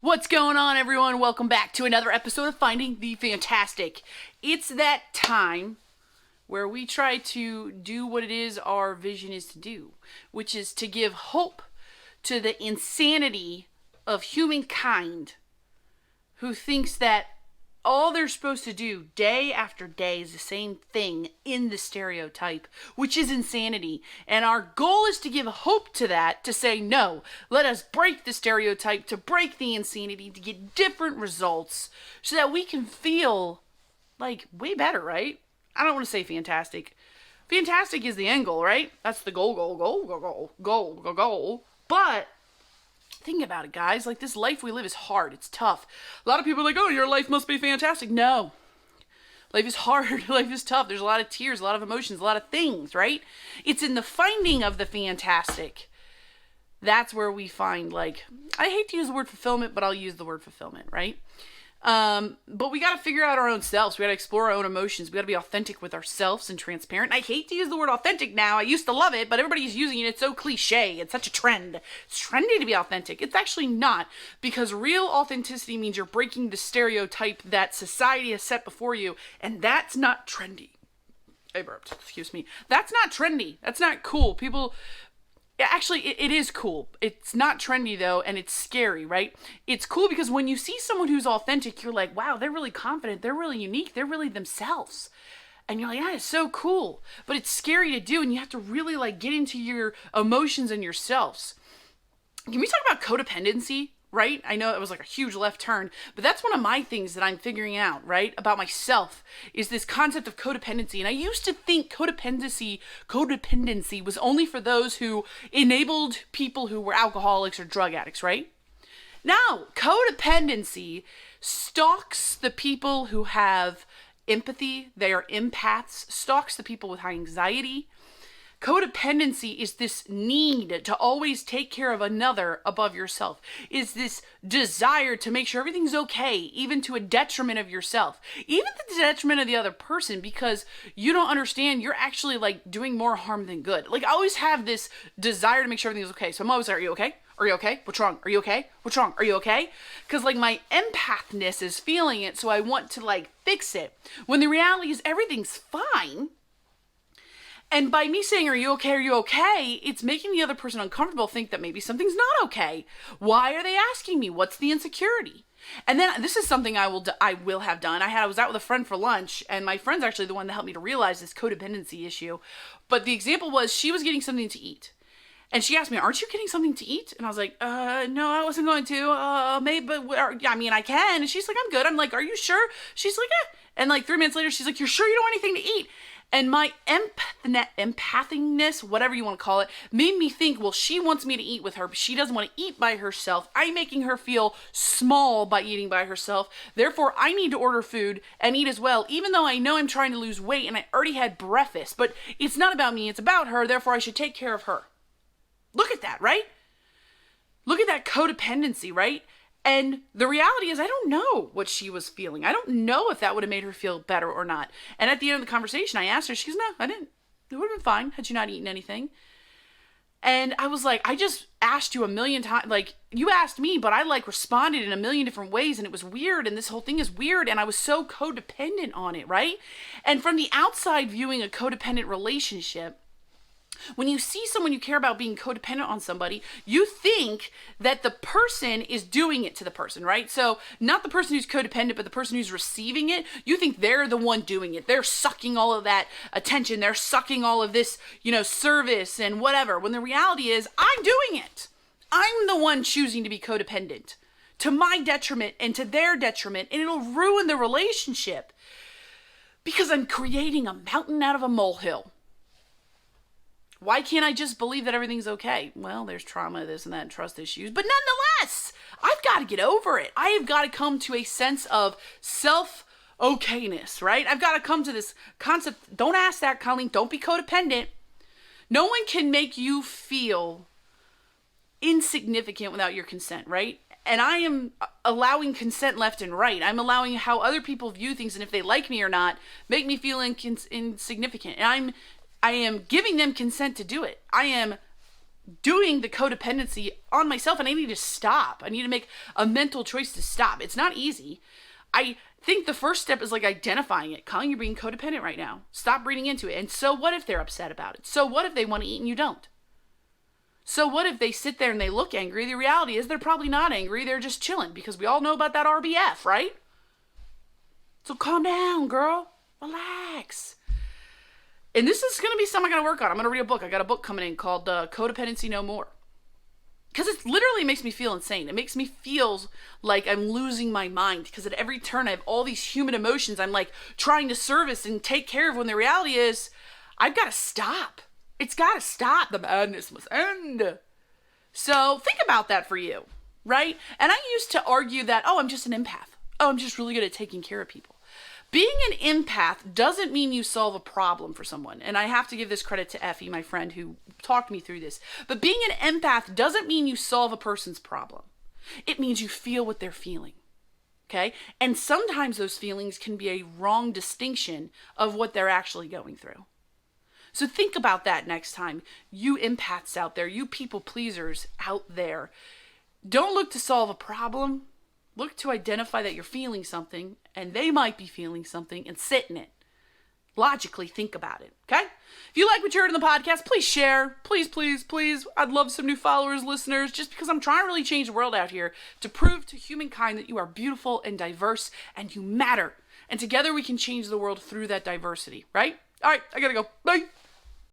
What's going on, everyone? Welcome back to another episode of Finding the Fantastic. It's that time where we try to do what it is our vision is to do, which is to give hope to the insanity of humankind who thinks that all they're supposed to do day after day is the same thing in the stereotype, which is insanity. And our goal is to give hope to that, to say, no, let us break the stereotype, to break the insanity, to get different results, so that we can feel like way better, right? I don't want to say fantastic. Fantastic is the end goal, right? That's the goal. But think about it, guys. Like, this life we live is hard. It's tough. A lot of people are like, oh, your life must be fantastic. No. Life is hard. Life is tough. There's a lot of tears, a lot of emotions, a lot of things, right? It's in the finding of the fantastic. That's where we find, like, I hate to use the word fulfillment, but I'll use the word fulfillment, right? But we got to figure out our own selves. We got to explore our own emotions. We got to be authentic with ourselves and transparent. I hate to use the word authentic now. I used to love it, but everybody's using it. It's so cliche. It's such a trend. It's trendy to be authentic. It's actually not, because real authenticity means you're breaking the stereotype that society has set before you, and that's not trendy. I burped. Excuse me. That's not trendy. That's not cool. People... Actually, it is cool. It's not trendy, though, and it's scary, right? It's cool because when you see someone who's authentic, you're like, wow, they're really confident. They're really unique. They're really themselves. And you're like, yeah, it's so cool. But it's scary to do, and you have to really, like, get into your emotions and yourselves. Can we talk about codependency? Right? I know it was like a huge left turn, but that's one of my things that I'm figuring out, right? About myself, is this concept of codependency. And I used to think codependency was only for those who enabled people who were alcoholics or drug addicts, right? Now, codependency stalks the people who have empathy. They are empaths, stalks the people with high anxiety. Codependency is this need to always take care of another above yourself, is this desire to make sure everything's okay, even to a detriment of yourself, even to the detriment of the other person, because you don't understand you're actually like doing more harm than good. Like, I always have this desire to make sure everything's okay. So I'm always like, are you okay? Are you okay? What's wrong? Are you okay? What's wrong? Are you okay? Because, like, my empathness is feeling it, so I want to, like, fix it. When the reality is everything's fine. And by me saying, are you okay? Are you okay? It's making the other person uncomfortable, think that maybe something's not okay. Why are they asking me? What's the insecurity? And then this is something I will have done. I was out with a friend for lunch, and my friend's actually the one that helped me to realize this codependency issue. But the example was, she was getting something to eat. And she asked me, aren't you getting something to eat? And I was like, no, I wasn't going to. Maybe, but I mean, I can. And she's like, I'm good. I'm like, are you sure? She's like, yeah. And like 3 minutes later, she's like, you're sure you don't want anything to eat? And my empathiness, whatever you want to call it, made me think, well, she wants me to eat with her, but she doesn't want to eat by herself. I'm making her feel small by eating by herself. Therefore, I need to order food and eat as well, even though I know I'm trying to lose weight and I already had breakfast. But it's not about me, it's about her. Therefore, I should take care of her. Look at that, right? Look at that codependency, right? And the reality is, I don't know what she was feeling. I don't know if that would have made her feel better or not. And at the end of the conversation, I asked her, she goes, no, I didn't. It would have been fine had you not eaten anything. And I was like, I just asked you a million times. Like, you asked me, but I like responded in a million different ways, and it was weird, and this whole thing is weird, and I was so codependent on it, right? And from the outside viewing a codependent relationship, when you see someone you care about being codependent on somebody, you think that the person is doing it to the person, right? So not the person who's codependent, but the person who's receiving it. You think they're the one doing it. They're sucking all of that attention. They're sucking all of this, service and whatever. When the reality is, I'm doing it. I'm the one choosing to be codependent to my detriment and to their detriment, and it'll ruin the relationship because I'm creating a mountain out of a molehill. Why can't I just believe that everything's okay? Well, there's trauma, this and that, and trust issues. But nonetheless, I've got to get over it. I have got to come to a sense of self-okayness, right? I've got to come to this concept. Don't ask that, Colleen. Don't be codependent. No one can make you feel insignificant without your consent, right? And I am allowing consent left and right. I'm allowing how other people view things, and if they like me or not, make me feel insignificant. And I am giving them consent to do it. I am doing the codependency on myself, and I need to stop. I need to make a mental choice to stop. It's not easy. I think the first step is like identifying it. Colin, you're being codependent right now. Stop reading into it. And so what if they're upset about it? So what if they want to eat and you don't? So what if they sit there and they look angry? The reality is they're probably not angry. They're just chilling, because we all know about that RBF, right? So calm down, girl. Relax. And this is going to be something I'm going to work on. I'm going to read a book. I got a book coming in called Codependency No More. Because it literally makes me feel insane. It makes me feel like I'm losing my mind, because at every turn I have all these human emotions I'm like trying to service and take care of, when the reality is I've got to stop. It's got to stop. The madness must end. So think about that for you, right? And I used to argue that, I'm just an empath. I'm just really good at taking care of people. Being an empath doesn't mean you solve a problem for someone. And I have to give this credit to Effie, my friend, who talked me through this. But being an empath doesn't mean you solve a person's problem. It means you feel what they're feeling. Okay? And sometimes those feelings can be a wrong distinction of what they're actually going through. So think about that next time. You empaths out there, you people pleasers out there, don't look to solve a problem. Look to identify that you're feeling something, and they might be feeling something, and sit in it. Logically think about it, okay? If you like what you heard in the podcast, please share. Please, please, please. I'd love some new followers, listeners, just because I'm trying to really change the world out here to prove to humankind that you are beautiful and diverse and you matter. And together we can change the world through that diversity, right? All right, I gotta go. Bye.